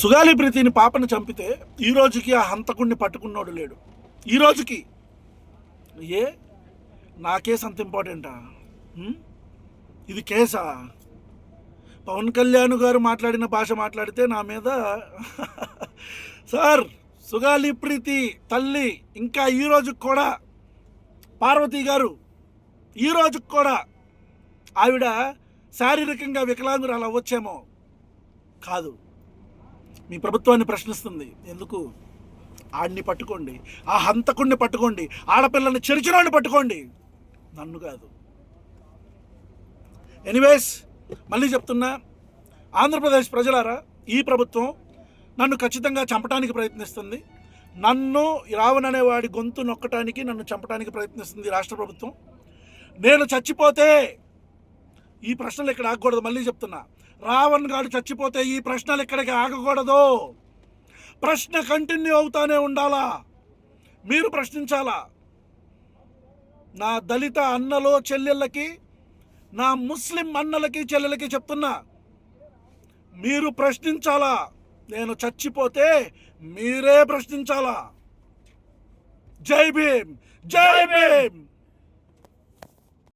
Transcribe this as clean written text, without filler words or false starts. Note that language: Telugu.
సుగాలి ప్రీతిని పాపను చంపితే ఈ రోజుకి ఆ హంతకుడిని పట్టుకున్నోడు లేడు. ఈ రోజుకి ఏ నా కేసు అంత ఇంపార్టెంటా? ఇది కేసా? పవన్ కళ్యాణ్ గారు మాట్లాడిన భాష మాట్లాడితే నా మీద సార్, సుగాలి ప్రీతి తల్లి ఇంకా ఈ రోజుకి కూడా, పార్వతి గారు ఈ రోజుకి కూడా ఆవిడ శారీరకంగా వికలాంగురాలు అవ్వచ్చేమో, కాదు. మీ ప్రభుత్వాన్ని ప్రశ్నిస్తుంది. ఎందుకు? ఆడిని పట్టుకోండి, ఆ హంతకుడిని పట్టుకోండి, ఆడపిల్లని చెరిచినోడిని పట్టుకోండి, నన్ను కాదు. ఎనీవేస్, మళ్ళీ చెప్తున్నా, ఆంధ్రప్రదేశ్ ప్రజలారా, ఈ ప్రభుత్వం నన్ను ఖచ్చితంగా చంపడానికి ప్రయత్నిస్తుంది. నన్ను రావణ్ అనేవాడి గొంతు నొక్కటానికి, నన్ను చంపడానికి ప్రయత్నిస్తుంది రాష్ట్ర ప్రభుత్వం. నేను చచ్చిపోతే ఈ ప్రశ్నలు ఇక్కడ ఆగకూడదు. మళ్ళీ చెప్తున్నా, రావణ్ గారు చచ్చిపోతే ఈ ప్రశ్నలు ఇక్కడికి ఆగకూడదు. ప్రశ్న కంటిన్యూ అవుతానే ఉండాలా. మీరు ప్రశ్నించాలా. నా దళిత అన్నలో చెల్లెళ్ళకి, నా ముస్లిం అన్నలకి చెల్లెలకి చెప్తున్నా, మీరు ప్రశ్నించాలా. నేను చచ్చిపోతే మీరే ప్రశ్నించాలా. జై భీమ్, జై భీమ్.